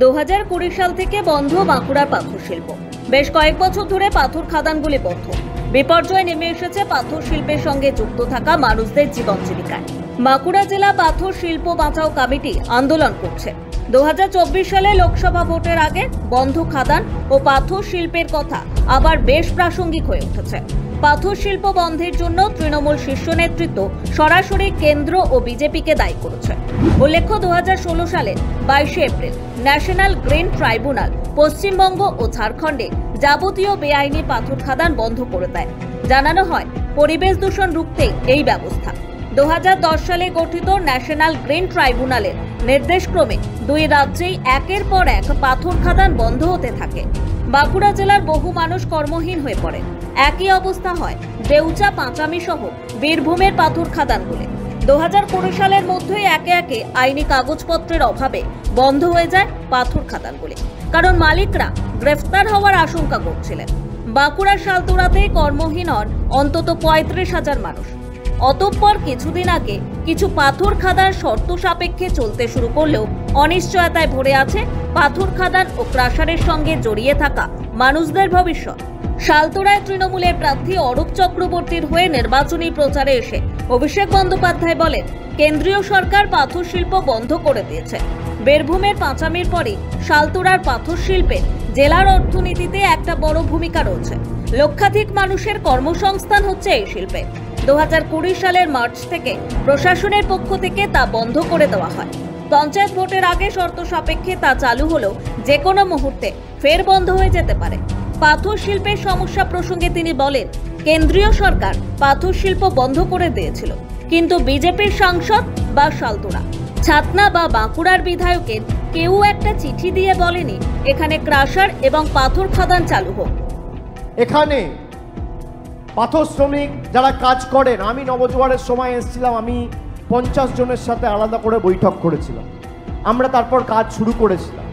2020 সাল থেকে বন্ধ বাঁকুড়ার পাথর শিল্প। বেশ কয়েক বছর ধরে পাথর খাদানগুলি বন্ধ। বিপর্যয় নেমে এসেছে পাথর শিল্পের সঙ্গে যুক্ত থাকা মানুষদের জীবন জীবিকায়। বাঁকুড়া জেলা পাথর শিল্প বাঁচাও কমিটি আন্দোলন করছে। 2024 সালে লোকসভা ভোটের আগে বন্ধ খাদান ও পাথর শিল্পের কথা আবার বেশ প্রাসঙ্গিক হয়ে উঠেছে। পাথর শিল্প বন্ধের জন্য তৃণমূল শীর্ষ নেতৃত্ব সরাসরি কেন্দ্র ও বিজেপিকে দায়ী করেছে। উল্লেখ্য, 2016 সালে 22 April National Green Tribunal Paschimbanga ও ঝাড়খণ্ডে যাবতীয় বেআইনি পাথর খাদান বন্ধ করে দেয়। জানানো হয়, পরিবেশ দূষণ রুখতে এই ব্যবস্থা। 2010 সালে গঠিত ন্যাশনাল গ্রিন ট্রাইব্যুনালের নির্দেশক্রমে দুই রাজ্যেই একের পর এক পাথর খাদান বন্ধ হতে থাকে। বাঁকুড়া জেলার বহু মানুষ কর্মহীন হয়ে পড়ে। একই অবস্থা হয় দেউচা, পাঁচামি সহ বীরভূমের পাথর খাদানগুলি। 2020 সালের মধ্যেই একে একে আইনি কাগজপত্রের অভাবে বন্ধ হয়ে যায় পাথর খাদানগুলি, কারণ মালিকরা গ্রেফতার হওয়ার আশঙ্কা করছিলেন। বাঁকুড়ার শালতুরাতেই কর্মহীন হন অন্তত 35,000 মানুষ। অতঃপর কিছুদিন আগে কিছু পাথর খাদান শর্ত সাপেক্ষে চলতে শুরু করলেও অনিশ্চয়তায় ভরে আছে পাথর খাদান ও ক্রাশারের সঙ্গে জড়িয়ে থাকা মানুষদের ভবিষ্যৎ। শালতুরায় তৃণমূলের প্রার্থী অরূপ চক্রবর্তীর হয়ে নির্বাচনী প্রচারে এসে অভিষেক বন্দ্যোপাধ্যায় বলেন, কেন্দ্রীয় সরকার পাথর শিল্প বন্ধ করে দিয়েছে। বীরভূমের পাঁচামির পরে শালতুরার পাথর শিল্পের জেলার অর্থনীতিতে একটা বড় ভূমিকা রয়েছে। লক্ষাধিক মানুষের কর্মসংস্থান হচ্ছে এই শিল্পে। 2020 সালের মার্চ থেকে প্রশাসনের পক্ষ থেকে তা বন্ধ করে দেওয়া হয়। পঞ্চায়েত ভোটের আগে শর্ত সাপেক্ষে তা চালু হলেও যে কোনো মুহূর্তে ফের বন্ধ হয়ে যেতে পারে। পাথর শিল্পের সমস্যা প্রসঙ্গে তিনি বলেন, কেন্দ্রীয় সরকার পাথর শিল্প বন্ধ করে দিয়েছিল, কিন্তু বিজেপির সাংসদ বা শালতুরা, ছাতনা বা বাঁকুড়ার বিধায়কের কেউ একটা চিঠি দিয়ে বলেনি এখানে ক্রাশার এবং পাথর খাদান চালু হোক। এখানে পাথর শ্রমিক যারা কাজ করেন, আমি নবজোয়ারের সময় এসেছিলাম, আমি 50 জনের সাথে আলাদা করে বৈঠক করেছিলাম। আমরা তারপর কাজ শুরু করেছিলাম,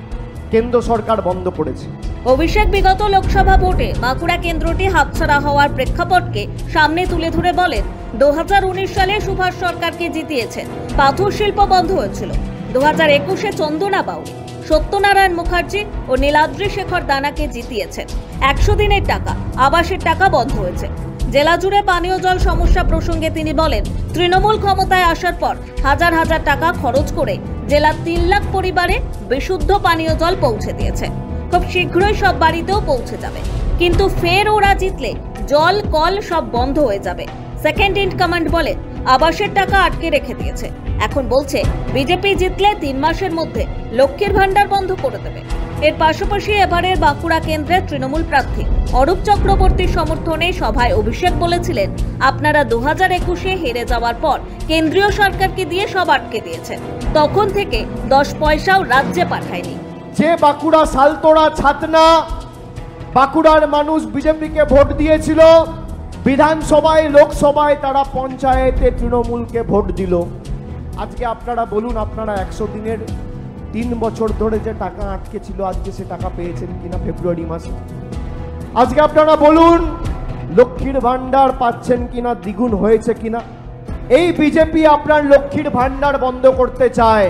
কেন্দ্র সরকার বন্ধ করেছে। অভিষেক বিগত লোকসভা ভোটে বাঁকুড়া কেন্দ্রটি হাতছাড়া হওয়ার প্রেক্ষাপটকে সামনে তুলে ধরে বলেন, 2019 সালে সুভাষ সরকারকে জিতিয়েছেন, পাথর শিল্প বন্ধ হয়েছিল। 2021-এ চন্দনা বাউরি, সত্যনারায়ণ মুখার্জি ও নীলাদ্রি শেখর দানাকে জিতিয়েছেন। 100 দিনের টাকা, আবাসের টাকা বন্ধ হয়েছে। জেলা জুড়ে পানীয় জল সমস্যা প্রসঙ্গে তিনি বলেন, তৃণমূল ক্ষমতায় আসার পর হাজার হাজার টাকা খরচ করে জেলার 3 লাখ পরিবারে বিশুদ্ধ পানীয় জল পৌঁছে দিয়েছে। খুব শীঘ্রই সব বাড়িতেও পৌঁছে যাবে, কিন্তু ফের ওরা জিতলে জল কল সব বন্ধ হয়ে যাবে। সেকেন্ড ইন কমান্ড বলে আবাসের টাকা আটকে রেখে দিয়েছে। এখন বলছে বিজেপি জিতলে 3 মাসের মধ্যে লক্ষ্মীর ভান্ডার বন্ধ করে দেবে। এর পাশাপাশি এবারের বাঁকুড়া কেন্দ্রের তৃণমূল প্রার্থী অরূপ চক্রবর্তীর সমর্থনে সভায় অভিষেক বলেছিলেন, আপনারা 2021-এ হেরে যাওয়ার পর কেন্দ্রীয় সরকারকে দিয়ে সব আটকে দিয়েছেন, তখন থেকে 10 পয়সাও রাজ্যে পাঠায়নি। যে বাঁকুড়া, শালতোড়া, ছাতনা, বাঁকুড়ার মানুষ বিজেপিকে ভোট দিয়েছিল, বিধানসভায়, লোকসভায়, তারা পঞ্চায়েতে তৃণমূলকে ভোট দিল। আজকে আপনারা বলুন, আপনারা 100 দিনের 3 বছর ধরে যে টাকা আটকে ছিল, আজকে সে টাকা পেয়েছেন কিনা ফেব্রুয়ারি মাসে? আজকে আপনারা বলুন, লক্ষ্মীর ভান্ডার পাচ্ছেন কিনা, দ্বিগুণ হয়েছে কিনা? এই বিজেপি আপনার লক্ষ্মীর ভান্ডার বন্ধ করতে চায়।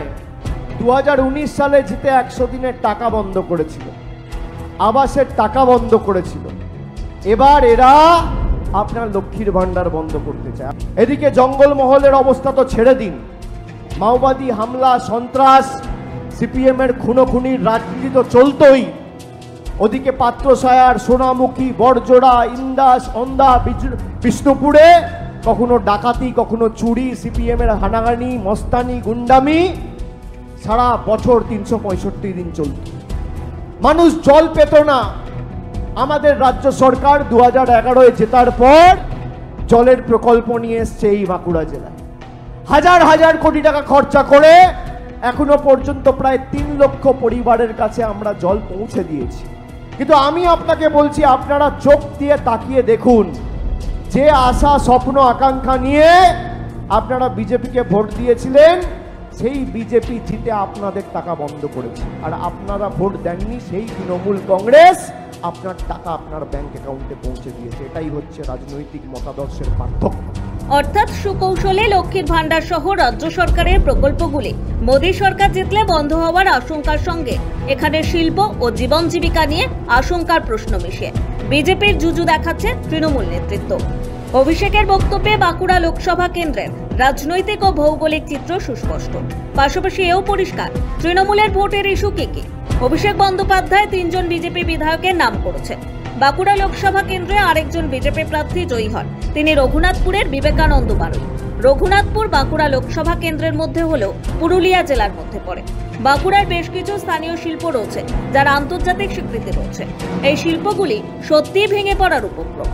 2019 সালে জিতে 100 দিনের টাকা বন্ধ করেছিল, আবাসের টাকা বন্ধ করেছিল। এবার এরা আপনার লক্ষ্মীর ভান্ডার বন্ধ করতে চায়। এদিকে জঙ্গলমহলের অবস্থা তো ছেড়ে দিন, মাওবাদী হামলা, সন্ত্রাস, সিপিএম এর খুনোখুনির রাজনীতি তো চলতোই। ওদিকে পাত্রসায়ার, সোনামুখী, বড়জোড়া, ইন্দাস, অন্দা, বিষ্ণুপুরে কখনো ডাকাতি, কখনো চুরি, সিপিএম এর হানাহানি, মস্তানি, গুন্ডামি সারা বছর 365 দিন চলত। মানুষ জল পেত না। আমাদের রাজ্য সরকার 2011-এ জেতার পর জলের প্রকল্প নিয়ে এসছে এই বাঁকুড়া জেলায়। হাজার হাজার কোটি টাকা খরচা করে এখনো পর্যন্ত প্রায় 3 লক্ষ পরিবারের কাছে আমরা জল পৌঁছে দিয়েছি। কিন্তু আমি আপনাকে বলছি, আপনারা চোখ দিয়ে তাকিয়ে দেখুন, যে আশা, স্বপ্ন, আকাঙ্ক্ষা নিয়ে আপনারা বিজেপিকে ভোট দিয়েছিলেন, সেই বিজেপি জিতে আপনাদের টাকা বন্ধ করেছে। আর আপনারা ভোট দেননি সেই তৃণমূল কংগ্রেস আপনার টাকা আপনার ব্যাংক অ্যাকাউন্টে পৌঁছে দিয়েছে। এটাই হচ্ছে রাজনৈতিক মতাদর্শের পার্থক্য। অর্থাৎ সুকৌশলে লক্ষ্মীর ভান্ডার সহ রাজ্য সরকারের প্রকল্পগুলি মোদী সরকার জিতলে বন্ধ হওয়ার আশঙ্কার সঙ্গে এখানে শিল্প ও জীবন জীবিকা নিয়ে আশঙ্কার প্রশ্ন মিশিয়ে বিজেপির জুজু দেখাচ্ছে তৃণমূল নেতৃত্ব। অভিষেকের বক্তব্যে বাঁকুড়া লোকসভা কেন্দ্রের রাজনৈতিক ও ভৌগোলিক চিত্র সুস্পষ্ট। পাশাপাশি এও পরিষ্কার তৃণমূলের ভোটের ইস্যু কি। অভিষেক বন্দ্যোপাধ্যায় 3 জন বিজেপি বিধায়কের নাম করেছেন। বাঁকুড়া লোকসভা কেন্দ্রে আরেকজন বিজেপি প্রার্থী জয়ী হন, তিনি রঘুনাথপুরের বিবেকানন্দ বাড়ুই। রঘুনাথপুর বাঁকুড়া লোকসভা কেন্দ্রের মধ্যে হলেও পুরুলিয়া জেলার মধ্যে পড়ে। বাঁকুড়ার বেশ কিছু স্থানীয় শিল্প রয়েছে যার আন্তর্জাতিক স্বীকৃতি রয়েছে। এই শিল্পগুলি সত্যিই ভেঙে পড়ার উপক্রম।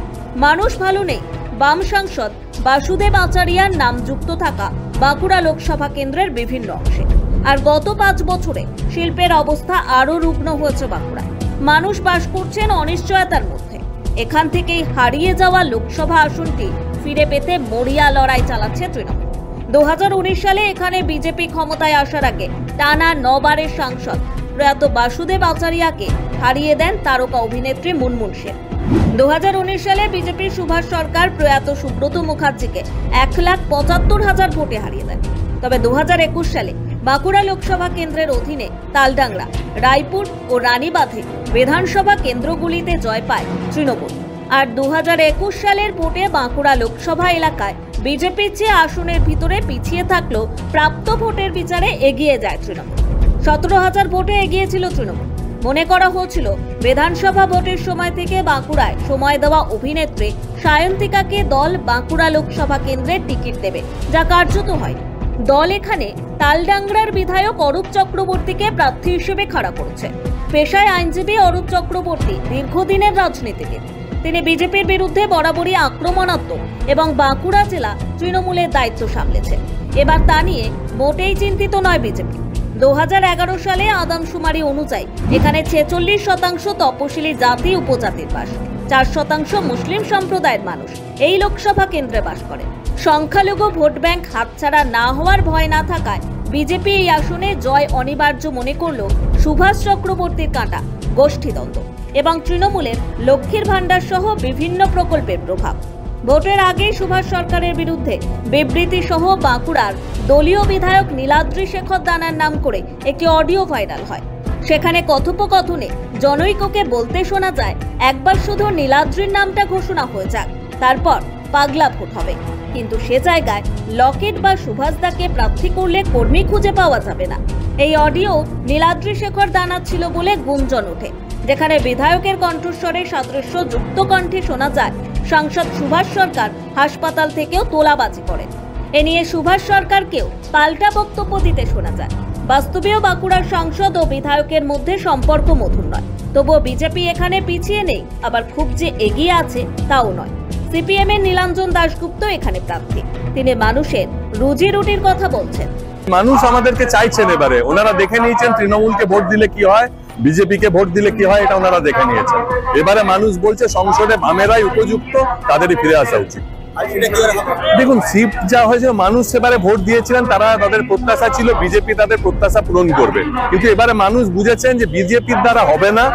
মানুষ ভালো নেই। বাম সাংসদ বাসুদেব আচারিয়ার নাম যুক্ত থাকা বাঁকুড়া লোকসভা কেন্দ্রের বিভিন্ন অংশে। আর গত 5 বছরে শিল্পের অবস্থা আরও রুগ্ন হয়েছে বাঁকুড়ায়। মানুষ বাস করছেন অনিশ্চয়তার মধ্যে। এখান থেকেই হারিয়ে যাওয়া লোকসভা আসনটি ফিরে পেতে মরিয়া লড়াই চালাচ্ছে তৃণমূল। 2019 সালে এখানে বিজেপি ক্ষমতায় আসার আগে টানা 9 বারের সাংসদ প্রয়াত বাসুদেব আচারিয়াকে হারিয়ে দেন তারকা অভিনেত্রী মুনমুন সেন। 2019 সালে বিজেপির সুভাষ সরকার প্রয়াত সুব্রত মুখার্জিকে 1,75,000 ভোটে হারিয়ে দেন। তবে 2021 সালে বাঁকুড়া লোকসভা কেন্দ্রের অধীনে তালডাংরা, রায়পুর ও রানীবাঁধে বিধানসভা কেন্দ্রগুলিতে জয় পায় তৃণমূল। আর 2021 সালের ভোটে বাঁকুড়া লোকসভা এলাকায় বিজেপির চেয়ে আসনের ভিতরে পিছিয়ে থাকলেও প্রাপ্ত ভোটের বিচারে এগিয়ে যায় তৃণমূল। 17,000 ভোটে এগিয়েছিল তৃণমূল। মনে করা হচ্ছিল বিধানসভা ভোটের সময় থেকে বাঁকুড়ায় সময় দেওয়া অভিনেত্রী সায়ন্তিকাকে দল বাঁকুড়া লোকসভা কেন্দ্রের টিকিট দেবে, যা কার্যত হয়। দল এখানে তালডাংরার বিধায়ক অরূপ চক্রবর্তীকে প্রার্থী হিসেবে খাড়া করেছে। পেশায় আইনজীবী অরূপ চক্রবর্তী দীর্ঘদিনের রাজনীতিবিদ। তিনি বিজেপির বিরুদ্ধে বরাবরই আক্রমণাত্মক এবং বাঁকুড়া জেলা তৃণমূলের দায়িত্ব সামলেছে। এবার তা নিয়ে মোটেই চিন্তিত নয় বিজেপি। 2011 সালে আদমশুমারি অনুযায়ী এখানে 46% তপশিলি জাতি উপজাতির বাস, 4% মুসলিম সম্প্রদায়ের মানুষ এই লোকসভা কেন্দ্রে বাস করেন। সংখ্যালঘু ভোট ব্যাংক হাতছাড়া না হওয়ার ভয় না থাকায় বিজেপি এই আসনে জয় অনিবার্য মনে করলেও সুভাষ চক্রবর্তীর কাঁটা গোষ্ঠীদ্বন্দ্ব এবং তৃণমূলের লক্ষ্মীর ভান্ডার সহ বিভিন্ন প্রকল্পের প্রভাব। ভোটের আগেই সুভাষ সরকারের বিরুদ্ধে বিবৃতি সহ বাঁকুড়ার দলীয় বিধায়ক নীলাদ্রি শেখর দানার নাম করে একটি অডিও ভাইরাল হয়। সেখানে কথোপকথনে জনৈককে বলতে শোনা যায়, একবার শুধু নীলাদ্রির নামটা ঘোষণা হয়ে যাক, তারপর পাগলা ভোট হবে। কিন্তু সে জায়গায় লকেট বা সুভাষদাকে প্রার্থী করলে কর্মী খুঁজে পাওয়া যাবে না। এই অডিও নীলাদ্রি শেখর দানা ছিল বলে গুঞ্জন ওঠে, যেখানে বিধায়কের কণ্ঠস্বরে সাদৃশ্য যুক্ত কণ্ঠে শোনা যায় সাংসদ সুভাষ সরকার হাসপাতাল থেকেও তোলাবাজি করেন। এ নিয়ে সুভাষ সরকারকেও পাল্টা বক্তব্য দিতে শোনা যায়। বাস্তবেও বাঁকুড়ার সাংসদ ও বিধায়কের মধ্যে সম্পর্ক মধুর নয়। তবুও বিজেপি এখানে পিছিয়ে নেই, আবার খুব যে এগিয়ে আছে তাও নয়। সিপিএম এর নীলাঞ্জন দাশগুপ্ত এখানে প্রার্থী। তিনি মানুষের রুজি রুটির কথা বলছেন। মানুষ আমাদেরকে চাইছেন, এবারে ওনারা দেখে নিয়েছেন তৃণমূলকে ভোট দিলে কি হয়, বিজেপিকে ভোট দিলে কি হয়, এটা ওনারা দেখে নিয়েছেন। এবারে মানুষ বলছে সংসদে বামেরাই উপযুক্ত, তাদেরই ফিরে আসা উচিত। দেখুন, সিট যা হয়েছে মানুষ এবারে ভোট দিয়েছিলেন, তারা তাদের প্রত্যাশা ছিল বিজেপি তাদের প্রত্যাশা পূরণ করবে, কিন্তু এবারে মানুষ বুঝেছেন যে বিজেপির দ্বারা হবে না,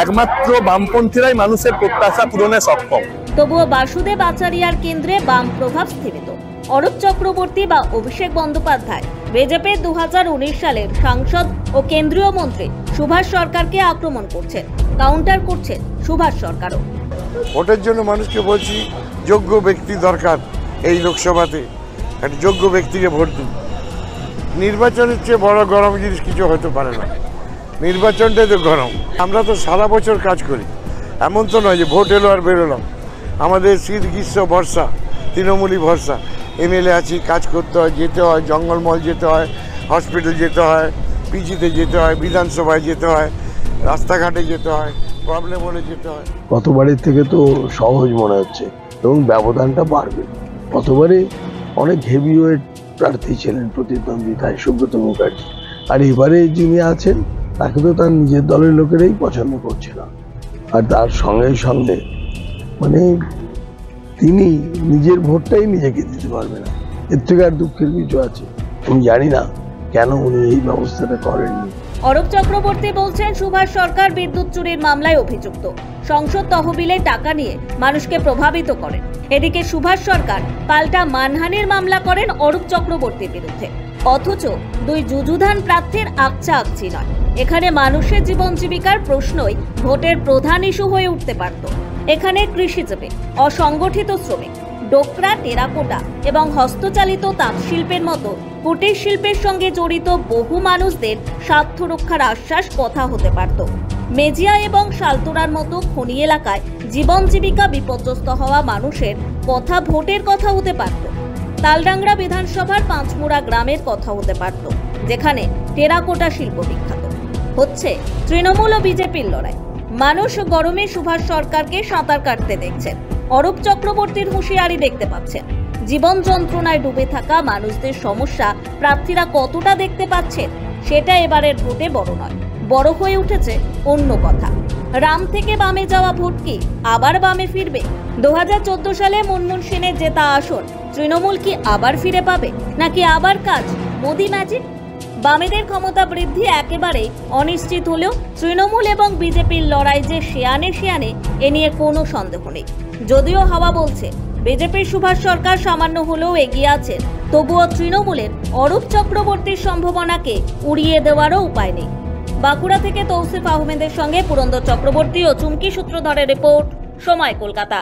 একমাত্র বামপন্থীরাই মানুষের প্রত্যাশা পূরণে সক্ষম। তবুও বাসুদেব আচারিয়ার কেন্দ্রে বাম প্রভাব স্থিরিত। অরূপ চক্রবর্তী বা অভিষেক বন্দ্যোপাধ্যায় বিজেপির 2019 সালের সাংসদ ও কেন্দ্রীয় মন্ত্রী সুভাষ সরকারকে আক্রমণ করছেন, কাউন্টার করছেন সুভাষ সরকারও। ভোটের জন্য মানুষকে বলছি, যোগ্য ব্যক্তি দরকার এই লোকসভাতে, একটা যোগ্য ব্যক্তিকে ভোট দিন। নির্বাচনের চেয়ে বড় গরম জিনিস কিছু হতে পারে না। নির্বাচনটাই তো গরম। আমরা তো সারা বছর কাজ করি, এমন তো নয় যে ভোট এলো আর বেরোলাম। আমাদের শীত গ্রীষ্ম বর্ষা তৃণমূলই ভরসা। এমএলএ আছি, কাজ করতে হয়, যেতে হয়, জঙ্গলমহল যেতে হয়, হসপিটাল যেতে হয়, পিজিতে যেতে হয়, বিধানসভায় যেতে হয়, রাস্তাঘাটে যেতে হয়, প্রবলেম হলে যেতে হয়। গতবারের থেকে তো সহজ মনে হচ্ছে এবং ব্যবধানটা বাড়বে। গতবারে অনেক হেভিওয়েট প্রার্থী ছিলেন প্রতিদ্বন্দ্বিতায় সুব্রত মুখার্জি, আর এবারে যিনি আছেন তাকে তো তার নিজের দলের লোকেরাই পছন্দ করছে না। আর তার সঙ্গে সঙ্গে মানে তিনি নিজের ভোটটাই নিজেকে দিতে পারবে না। এর থেকে আর দুঃখের কিছু আছে? আমি জানি না কেন উনি এই ব্যবস্থাটা করেননি। অরূপ চক্রবর্তী বলছেন, সুভাষ সরকার বিদ্যুৎ চুরির মামলায় অভিযুক্ত। সংসদ তহবিলে টাকা নিয়ে মানুষকে প্রভাবিত করেন। এদিকে সুভাষ সরকার পাল্টা মানহানির মামলা করেন অরূপ চক্রবর্তীর বিরুদ্ধে। অথচ দুই যুযুধান প্রার্থীর আকচা আকচি নয়। এখানে মানুষের জীবন জীবিকার প্রশ্নই ভোটের প্রধান ইস্যু হয়ে উঠতে পারত। এখানে কৃষিজীবী, অসংগঠিত শ্রমিক, ডোকরা, টেরাকোটা এবং হস্তচালিত তাঁতশিল্পের মতো কুটির শিল্পের সঙ্গে জড়িত বহু মানুষদের স্বার্থ রক্ষার আশ্বাস কথা হতে পারত। মেজিয়া এবং সালতোরার মতো খনি এলাকায় জীবন জীবিকা বিপর্যস্ত হওয়া মানুষের কথা ভোটের কথা হতে পারত। তালডাংরা বিধানসভার পাঁচমুড়া গ্রামের কথা হতে পারত, যেখানে টেরাকোটা শিল্প বিখ্যাত। হচ্ছে তৃণমূল ও বিজেপির লড়াই। মানুষ গরমে সুভাষ সরকারকে সাঁতার কাটতে দেখছেন, অরূপ চক্রবর্তীর হুঁশিয়ারি দেখতে পাচ্ছেন। জীবন যন্ত্রণায় ডুবে থাকা মানুষদের সমস্যা প্রার্থীরা কতটা দেখতে পাচ্ছেন সেটা এবারের ভোটে বড় নয়, বড় হয়ে উঠেছে অন্য কথা। রাম থেকে বামে যাওয়া ভোট কি আবার বামে ফিরবে? 2014 সালে মনমোহন সেনের জেতা আসন তৃণমূল কি আবার ফিরে পাবে, নাকি আবার কাজ মোদি ম্যাজিক? বামেদের ক্ষমতা বৃদ্ধি একেবারে অনিশ্চিত হলেও তৃণমূল এবং বিজেপির লড়াই যে শেয়ানে শেয়ানে এ নিয়ে কোনো সন্দেহ নেই। যদিও হাওয়া বলছে বিজেপির সুভাষ সরকার সামান্য হলেও এগিয়ে আছেন, তবুও তৃণমূলের অরূপ চক্রবর্তীর সম্ভাবনাকে উড়িয়ে দেওয়ারও উপায় নেই। বাঁকুড়া থেকে তৌসিফ আহমেদের সঙ্গে পুরন্দর চক্রবর্তী ও চুমকি সূত্রধরের রিপোর্ট, সময় কলকাতা।